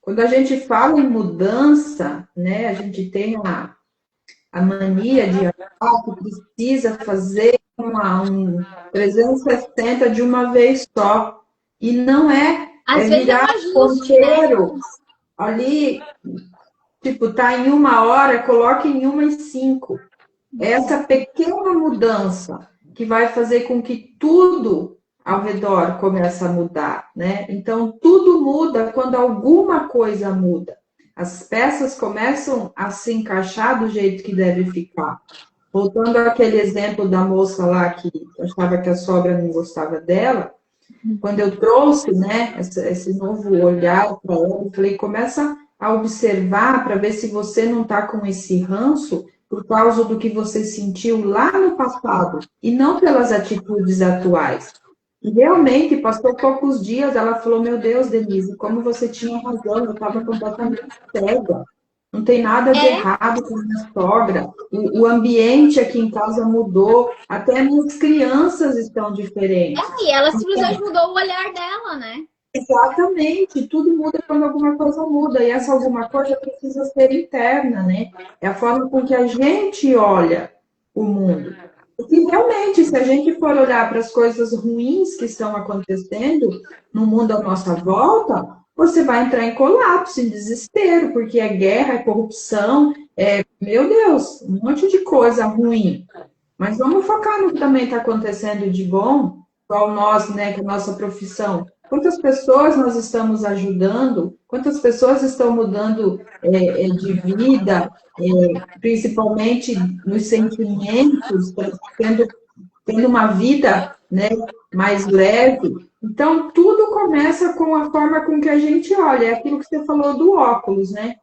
Quando a gente fala em mudança, né, a gente tem a mania de achar que precisa fazer um 360 de uma vez só. E não é, Às vezes é um virar ajuste, né? ponteiro ali, tipo, tá em 1 hora, coloque em 1 e 5. Essa pequena mudança que vai fazer com que tudo ao redor comece a mudar, né? Então, tudo muda quando alguma coisa muda. As peças começam a se encaixar do jeito que deve ficar. Voltando àquele exemplo da moça lá que achava que a sogra não gostava dela, quando eu trouxe, né, esse novo olhar para ela, eu falei, começa a observar para ver se você não está com esse ranço por causa do que você sentiu lá no passado e não pelas atitudes atuais. E realmente, passou poucos dias, ela falou, meu Deus, Denise, como você tinha razão, eu estava completamente cega. Não tem nada de errado com a minha sogra. O ambiente aqui em casa mudou. Até minhas crianças estão diferentes. E ela simplesmente mudou o olhar dela, né? Exatamente. Tudo muda quando alguma coisa muda. E essa alguma coisa precisa ser interna, né? É a forma com que a gente olha o mundo. Porque realmente, se a gente for olhar para as coisas ruins que estão acontecendo no mundo à nossa volta, você vai entrar em colapso, em desespero, porque é guerra, é corrupção, meu Deus, um monte de coisa ruim. Mas vamos focar no que também está acontecendo de bom, igual nós, né, que é a nossa profissão. Quantas pessoas nós estamos ajudando? Quantas pessoas estão mudando de vida, principalmente nos sentimentos, tendo uma vida, né, mais leve? Então, tudo começa com a forma com que a gente olha. É aquilo que você falou do óculos, né?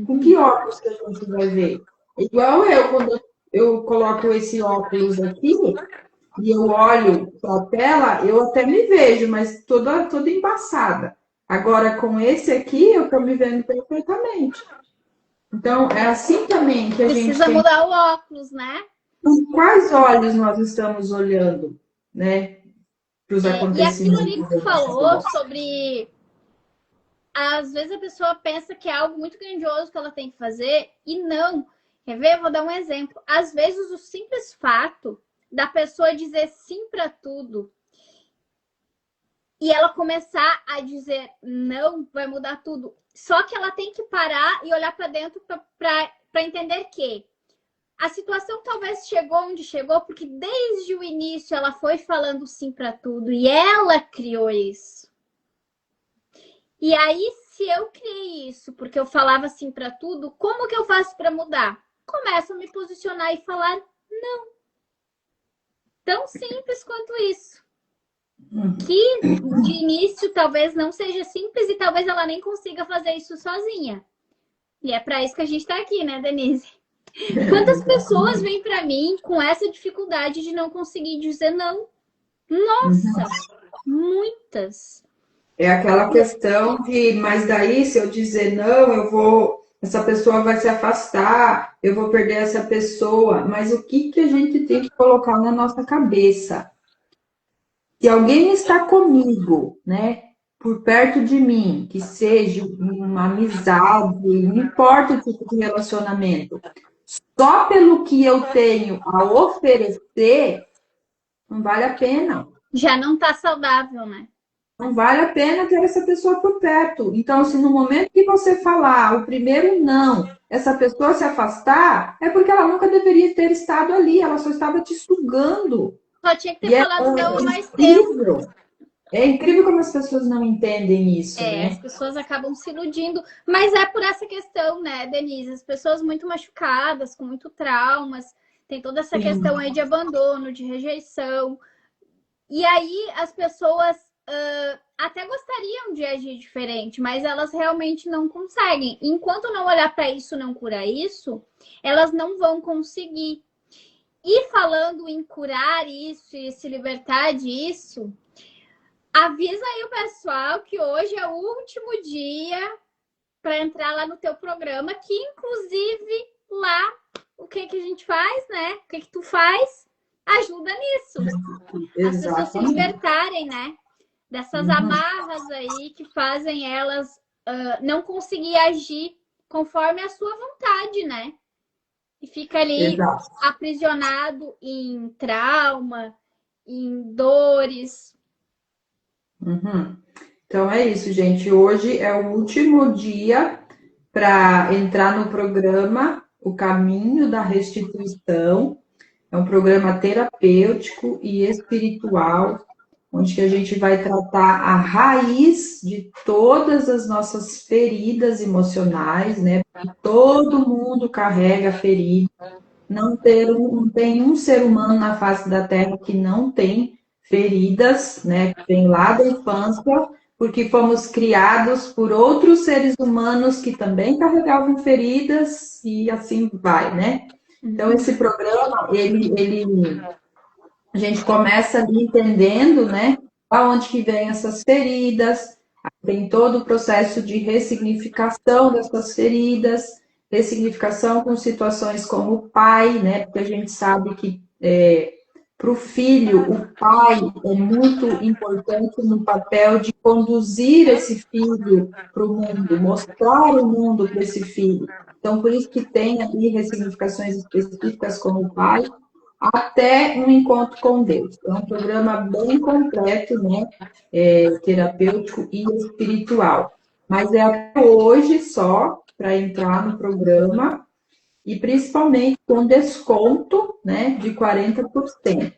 Com que óculos que a gente vai ver? Igual quando eu coloco esse óculos aqui e eu olho para a tela, eu até me vejo, mas toda embaçada. Agora, com esse aqui, eu estou me vendo perfeitamente. Então, é assim também que a gente precisa mudar o óculos, né? Com quais olhos nós estamos olhando, né, para os E aquilo acontecimentos? ali que tu falou sobre... Às vezes a pessoa pensa que é algo muito grandioso que ela tem que fazer e não. Quer ver? Vou dar um exemplo. Às vezes, o simples fato da pessoa dizer sim para tudo e ela começar a dizer não, vai mudar tudo. Só que ela tem que parar e olhar para dentro para entender que a situação talvez chegou onde chegou porque desde o início ela foi falando sim para tudo e ela criou isso. E aí, se eu criei isso porque eu falava sim para tudo, como que eu faço para mudar? Começo a me posicionar e falar não. Tão simples quanto isso. Que de início talvez não seja simples e talvez ela nem consiga fazer isso sozinha. E é para isso que a gente está aqui, né, Denise? Quantas pessoas vêm para mim com essa dificuldade de não conseguir dizer não? Nossa, muitas. É aquela questão de, mas daí se eu dizer não, essa pessoa vai se afastar, eu vou perder essa pessoa. Mas o que que a gente tem que colocar na nossa cabeça? Se alguém está comigo, né, por perto de mim, que seja uma amizade, não importa o tipo de relacionamento, só pelo que eu tenho a oferecer, não vale a pena. Já não tá saudável, né? Não vale a pena ter essa pessoa por perto. Então, se no momento que você falar o primeiro não, essa pessoa se afastar, é porque ela nunca deveria ter estado ali, ela só estava te sugando. Só tinha que ter E é falado não há mais tempo. incrível. É incrível como as pessoas não entendem isso, As né? pessoas acabam se iludindo. Mas é por essa questão, né, Denise? As pessoas muito machucadas, com muito traumas, tem toda essa Sim. questão aí de abandono, de rejeição. E aí as pessoas até gostariam de agir diferente, mas elas realmente não conseguem. Enquanto não olhar para isso, não curar isso, elas não vão conseguir. E falando em curar isso e se libertar disso, avisa aí o pessoal que hoje é o último dia para entrar lá no teu programa, que inclusive lá o que a gente faz, né? O que tu faz ajuda nisso. As pessoas se libertarem, né? Dessas amarras aí que fazem elas não conseguir agir conforme a sua vontade, né? E fica ali Exato. aprisionado em trauma, em dores. Uhum. Então é isso, gente. Hoje é o último dia para entrar no programa O Caminho da Restituição. É um programa terapêutico e espiritual, onde que a gente vai tratar a raiz de todas as nossas feridas emocionais, né? Porque todo mundo carrega ferida. Não tem um ser humano na face da Terra que não tem feridas, né? Que vem lá da infância, porque fomos criados por outros seres humanos que também carregavam feridas e assim vai, né? Então, esse programa, a gente começa ali entendendo, né, aonde que vem essas feridas, tem todo o processo de ressignificação dessas feridas, ressignificação com situações como o pai, né, porque a gente sabe que para o filho, o pai é muito importante no papel de conduzir esse filho para o mundo, mostrar o mundo para esse filho. Então, por isso que tem ali ressignificações específicas como o pai, até um encontro com Deus. É um programa bem completo, né? Terapêutico e espiritual. Mas é até hoje só para entrar no programa e principalmente com desconto, né, de 40%.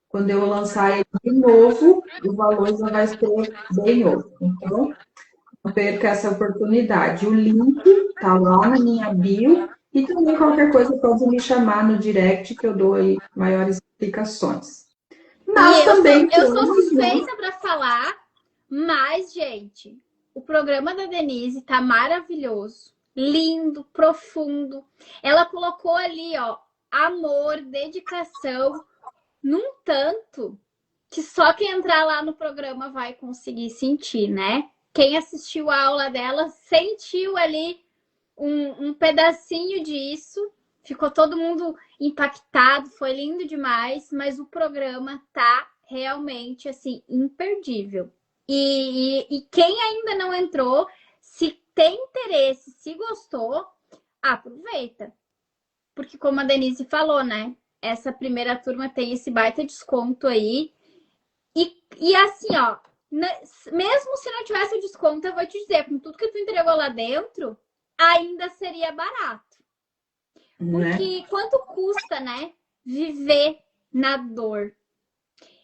Quando eu lançar ele de novo, o valor já vai ser bem outro. Então, não perca essa oportunidade. O link está lá na minha bio e também qualquer coisa pode me chamar no direct que eu dou aí maiores explicações. Mas também eu sou temos, né? suspeita para falar, mas, gente, o programa da Denise tá maravilhoso, lindo, profundo. Ela colocou ali, ó, amor, dedicação, num tanto que só quem entrar lá no programa vai conseguir sentir, né? Quem assistiu a aula dela sentiu ali um pedacinho disso. Ficou todo mundo impactado, foi lindo demais, mas o programa tá realmente assim imperdível. E quem ainda não entrou, se tem interesse, se gostou, aproveita. porque como a Denise falou, né? Essa primeira turma tem esse baita desconto aí. E assim, ó, mesmo se não tivesse desconto, eu vou te dizer, com tudo que tu entregou lá dentro, ainda seria barato. Porque quanto custa, né? Viver na dor.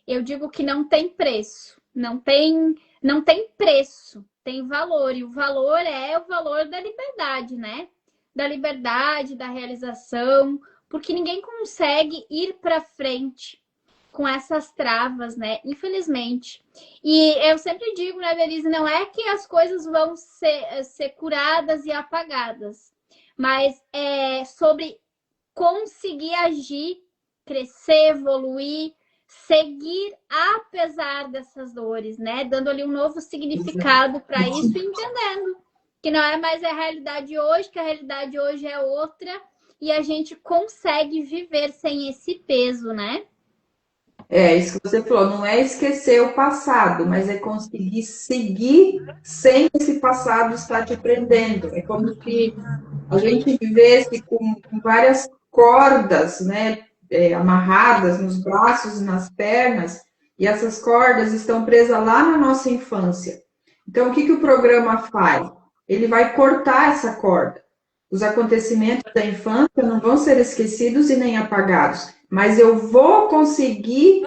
Eu digo que não tem preço. Não tem preço. Tem valor. E o valor é o valor da liberdade, né? Da liberdade, da realização. Porque ninguém consegue ir para frente com essas travas, né? Infelizmente. E eu sempre digo, né, Denise, não é que as coisas vão ser curadas e apagadas, mas é sobre conseguir agir, crescer, evoluir, seguir apesar dessas dores, né? Dando ali um novo significado para isso e entendendo que não é mais a realidade hoje, que a realidade hoje é outra e a gente consegue viver sem esse peso, né? É, isso que você falou, não é esquecer o passado, mas é conseguir seguir sem esse passado estar te prendendo. É como se a gente vivesse com várias cordas, né, amarradas nos braços e nas pernas, e essas cordas estão presas lá na nossa infância. Então, o que o programa faz? Ele vai cortar essa corda. Os acontecimentos da infância não vão ser esquecidos e nem apagados, mas eu vou conseguir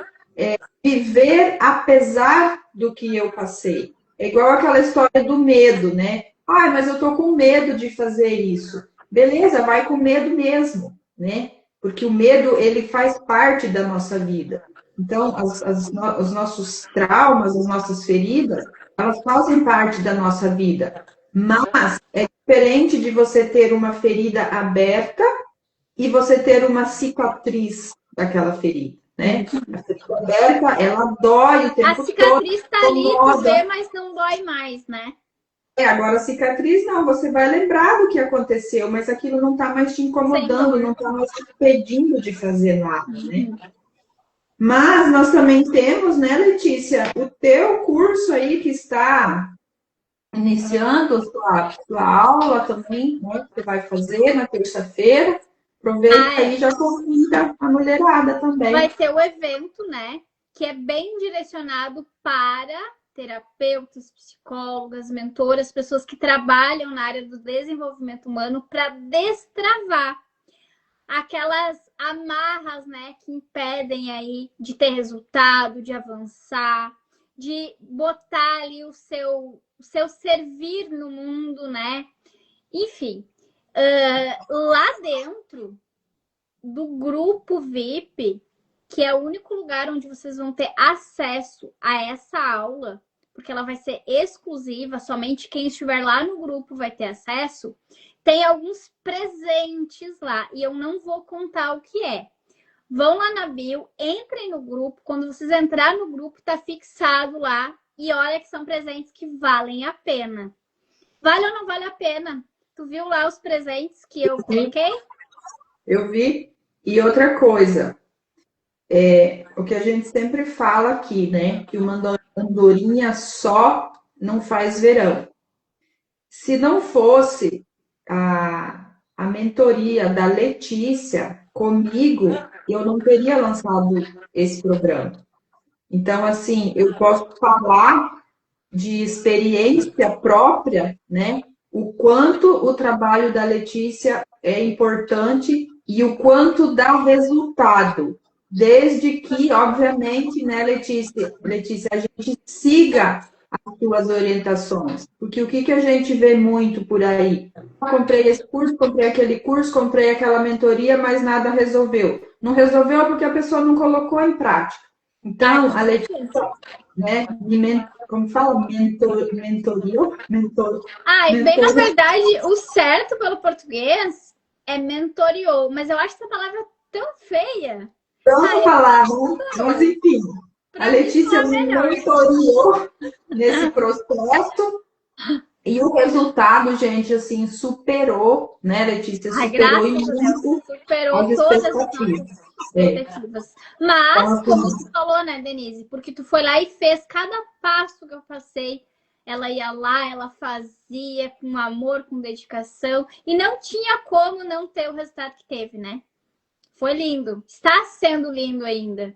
viver apesar do que eu passei. É igual aquela história do medo, né? Ai, mas eu tô com medo de fazer isso. Beleza, vai com medo mesmo, né? Porque o medo, ele faz parte da nossa vida. Então, os nossos traumas, as nossas feridas, elas fazem parte da nossa vida. Mas é diferente de você ter uma ferida aberta e você ter uma cicatriz daquela ferida, né? A ferida aberta, ela dói o tempo todo. A cicatriz tá ali, tu incomoda. vê, mas não dói mais, né? Agora a cicatriz não, você vai lembrar do que aconteceu, mas aquilo não está mais te incomodando, não está mais te impedindo de fazer nada, né? Mas nós também temos, né, Letícia, o teu curso aí que está iniciando sua aula também, né, que você vai fazer na terça-feira. Aproveita aí e já convida a mulherada também. Vai ter o evento, né? Que é bem direcionado para terapeutas, psicólogas, mentoras, pessoas que trabalham na área do desenvolvimento humano para destravar aquelas amarras, né, que impedem aí de ter resultado, de avançar, de botar ali o seu servir no mundo, né? Enfim, lá dentro do grupo VIP, que é o único lugar onde vocês vão ter acesso a essa aula, porque ela vai ser exclusiva, somente quem estiver lá no grupo vai ter acesso. Tem alguns presentes lá e eu não vou contar o que é. Vão lá na bio, entrem no grupo. Quando vocês entrarem no grupo, tá fixado lá. E olha que são presentes que valem a pena. Vale ou não vale a pena? Tu viu lá os presentes que eu coloquei? Eu vi. E outra coisa, o que a gente sempre fala aqui, né? Que uma andorinha só não faz verão. Se não fosse a mentoria da Letícia comigo, eu não teria lançado esse programa. Então, assim, eu posso falar de experiência própria, né? O quanto o trabalho da Letícia é importante e o quanto dá resultado. Desde que, obviamente, né, Letícia, a gente siga as suas orientações. Porque o que a gente vê muito por aí? Comprei esse curso, comprei aquele curso, comprei aquela mentoria, mas nada resolveu. Não resolveu porque a pessoa não colocou em prática. Então, a Letícia, né, como fala? Mentor. Bem na verdade, o certo pelo português é mentoriou, mas eu acho essa palavra tão feia. Vamos falar, mas enfim, a Letícia me mentoriou nesse processo e o resultado, gente, assim, superou, né, Letícia? Superou e muito superou todas as expectativas. Mas, como tu falou, né, Denise? Porque tu foi lá e fez cada passo que eu passei. ela ia lá, ela fazia com amor, com dedicação, e não tinha como não ter o resultado que teve, né? Foi lindo, está sendo lindo ainda.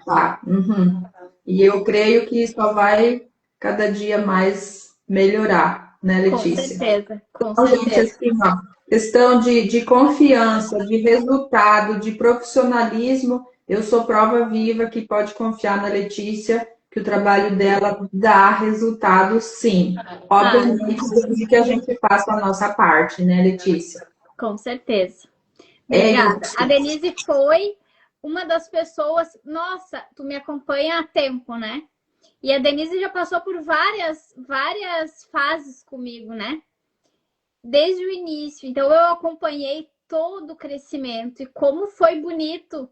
Tá. Uhum. E eu creio que só vai cada dia mais melhorar, né, Com Letícia? certeza, com Então, gente, certeza. assim, ó, questão de confiança, de resultado, de profissionalismo, eu sou prova viva que pode confiar na Letícia, que o trabalho dela dá resultado, sim. Obviamente, desde que a gente faça a nossa parte, né, Letícia? Com certeza. É Obrigada. isso. A Denise foi uma das pessoas. Nossa, tu me acompanha há tempo, né? E a Denise já passou por várias fases comigo, né? Desde o início. Então eu acompanhei todo o crescimento e como foi bonito,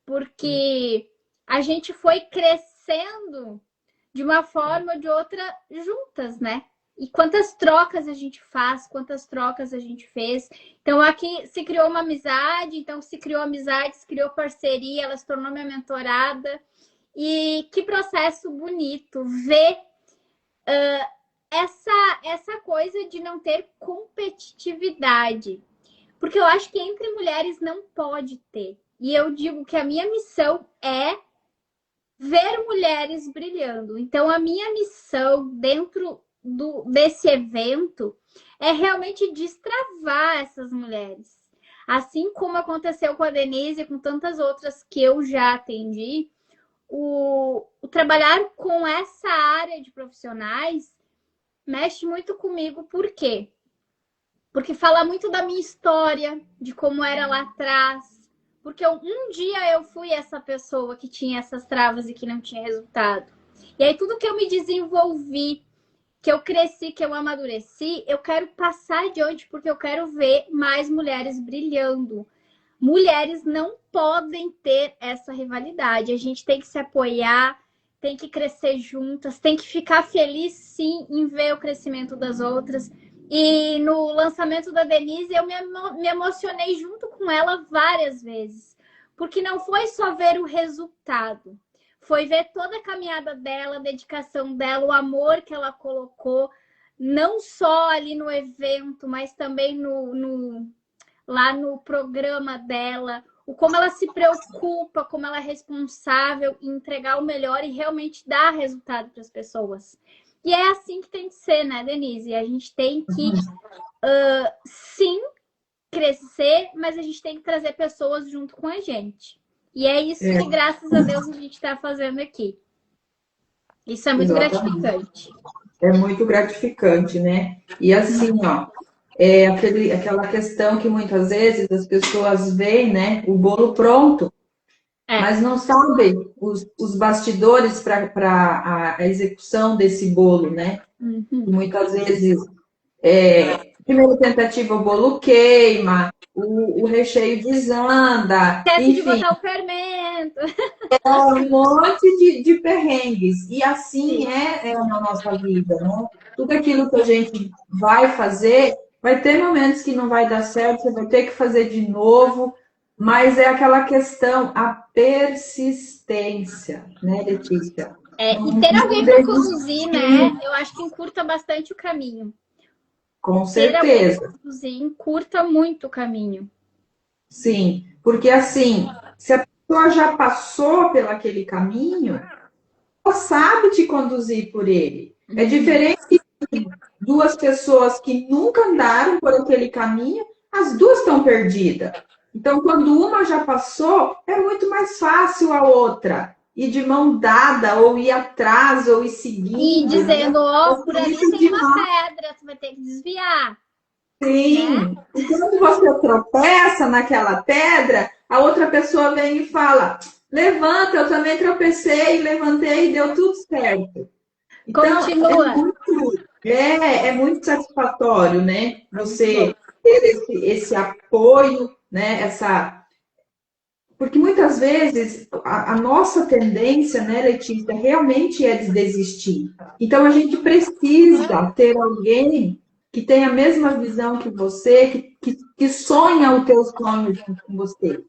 porque a gente foi crescendo de uma forma ou de outra juntas, né? E quantas trocas a gente faz, quantas trocas a gente fez. Então, aqui se criou uma amizade, então se criou amizade, se criou parceria, ela se tornou minha mentorada. E que processo bonito ver essa coisa de não ter competitividade. Porque eu acho que entre mulheres não pode ter. E eu digo que a minha missão é ver mulheres brilhando. Então, a minha missão dentro desse evento é realmente destravar essas mulheres. Assim como aconteceu com a Denise e com tantas outras que eu já atendi, o trabalhar com essa área de profissionais mexe muito comigo. Por quê? Porque fala muito da minha história, de como era lá atrás. Porque um dia eu fui essa pessoa que tinha essas travas e que não tinha resultado. E aí tudo que eu me desenvolvi, que eu cresci, que eu amadureci, eu quero passar adiante porque eu quero ver mais mulheres brilhando. Mulheres não podem ter essa rivalidade. A gente tem que se apoiar, tem que crescer juntas, tem que ficar feliz, sim, em ver o crescimento das outras. E no lançamento da Denise, eu me emocionei junto com ela várias vezes. Porque não foi só ver o resultado. Foi ver toda a caminhada dela, a dedicação dela, o amor que ela colocou. Não só ali no evento, mas também lá no programa dela. O como ela se preocupa, como ela é responsável em entregar o melhor e realmente dar resultado para as pessoas. E é assim que tem que ser, né, Denise? A gente tem que, sim, crescer, mas a gente tem que trazer pessoas junto com a gente. E é isso que, graças a Deus, a gente está fazendo aqui. Isso é muito gratificante. É muito gratificante, né? E assim, ó, aquela questão que muitas vezes as pessoas veem, né, o bolo pronto, mas não sabem os bastidores para a execução desse bolo, né? Uhum. Muitas vezes, primeira tentativa, o bolo queima, o recheio desanda, Esquece de enfim, botar o fermento. é um monte de perrengues. E assim é na nossa vida, né? Tudo aquilo que a gente vai fazer, vai ter momentos que não vai dar certo, você vai ter que fazer de novo, mas é aquela questão, a persistência, né, Letícia? E ter alguém para conduzir, né? Eu acho que encurta bastante o caminho. Com Ter alguém certeza. para conduzir encurta muito o caminho. Sim, porque assim, se a pessoa já passou pelo aquele caminho, ela sabe te conduzir por ele. É diferente de duas pessoas que nunca andaram por aquele caminho, as duas estão perdidas. Então, quando uma já passou, é muito mais fácil a outra ir de mão dada, ou ir atrás, ou ir seguindo. E dizendo, ó, né? por ali tem uma pedra, tu vai ter que desviar. Sim. Né? E quando você tropeça naquela pedra, a outra pessoa vem e fala: levanta, eu também tropecei, levantei e deu tudo certo. Então, continua. É muito satisfatório, né? Você ter esse apoio, né? Porque muitas vezes a nossa tendência, né, Letícia, realmente é de desistir. Então a gente precisa ter alguém que tenha a mesma visão que você, que sonha o teu sonho junto com você.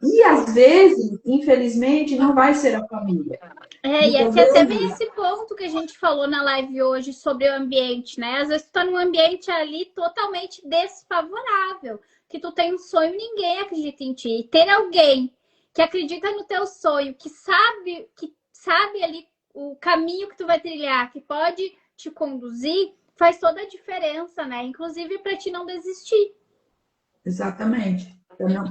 E às vezes, infelizmente, não vai ser a família. E é até bem esse ponto que a gente falou na live hoje sobre o ambiente, né? Às vezes tu tá num ambiente ali totalmente desfavorável, que tu tem um sonho e ninguém acredita em ti. E ter alguém que acredita no teu sonho, que sabe ali o caminho que tu vai trilhar, que pode te conduzir, faz toda a diferença, né? Inclusive para ti não desistir. Exatamente.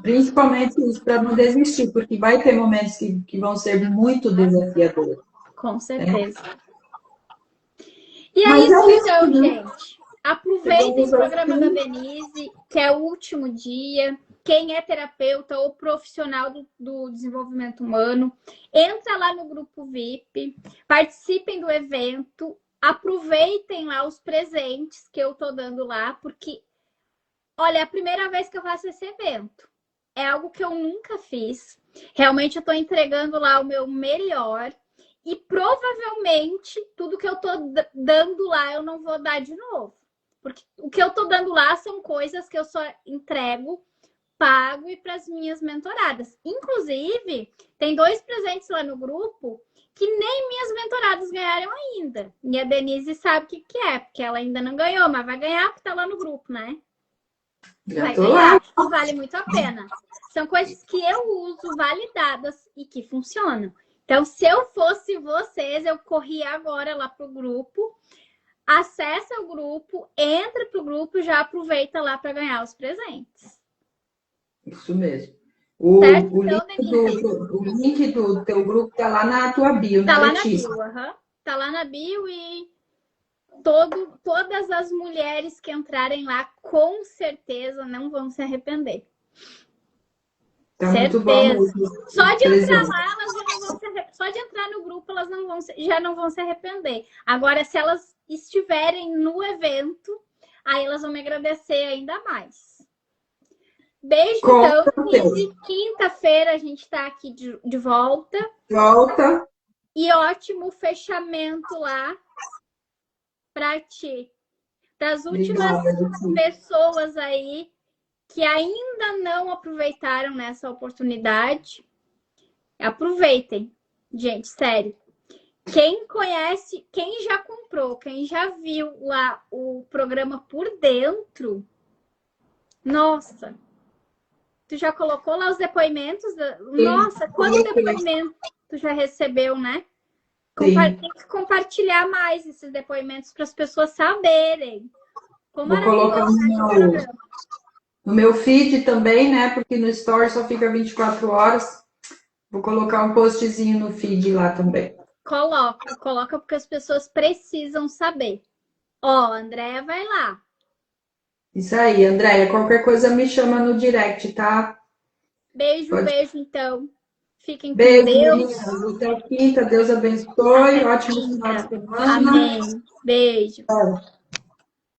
Principalmente isso, para não desistir, porque vai ter momentos que vão ser muito desafiadores. Com certeza. E é Mas isso, é isso, então, né? gente. Aproveitem o programa da Denise, que é o último dia. Quem é terapeuta ou profissional do desenvolvimento humano, entra lá no grupo VIP, participem do evento, aproveitem lá os presentes que eu tô dando lá, porque, olha, é a primeira vez que eu faço esse evento. É algo que eu nunca fiz. Realmente eu tô entregando lá o meu melhor. E provavelmente tudo que eu tô dando lá eu não vou dar de novo. Porque o que eu tô dando lá são coisas que eu só entrego, pago e para as minhas mentoradas. Inclusive, tem 2 presentes lá no grupo que nem minhas mentoradas ganharam ainda. E a Denise sabe o que é, porque ela ainda não ganhou, mas vai ganhar porque tá lá no grupo, né? Vai ganhar, e vale muito a pena. São coisas que eu uso, validadas e que funcionam. Então, se eu fosse vocês, eu corria agora lá pro grupo, acessa o grupo, entra pro grupo e já aproveita lá para ganhar os presentes. Isso mesmo. O link do teu grupo tá lá na tua bio, né, Letícia? Tá lá na bio, Tá lá na bio e todas as mulheres que entrarem lá, com certeza, não vão se arrepender. Tá muito bom mesmo. Só de entrar lá, elas já não vão só de entrar no grupo, elas já não vão se arrepender. Agora, se elas estiverem no evento, aí elas vão me agradecer ainda mais. Beijo, então. Quinta-feira a gente tá aqui de volta. E ótimo fechamento lá para ti. Das últimas pessoas aí que ainda não aproveitaram nessa oportunidade, aproveitem, gente, sério. Quem conhece, quem já comprou, quem já viu lá o programa por dentro, nossa, tu já colocou lá os depoimentos? Nossa, quanto depoimento tu já recebeu, né? Tem que compartilhar mais esses depoimentos para as pessoas saberem. Vou colocar no meu feed também, né? Porque no Story só fica 24 horas. Vou colocar um postzinho no feed lá também. Coloca porque as pessoas precisam saber. Ó, Andréia vai lá. Isso aí, Andréia. Qualquer coisa me chama no direct, tá? Beijo, então. Fiquem com Deus. Beijo, até quinta. Deus abençoe. Ótimo final de semana. Amém. Beijo.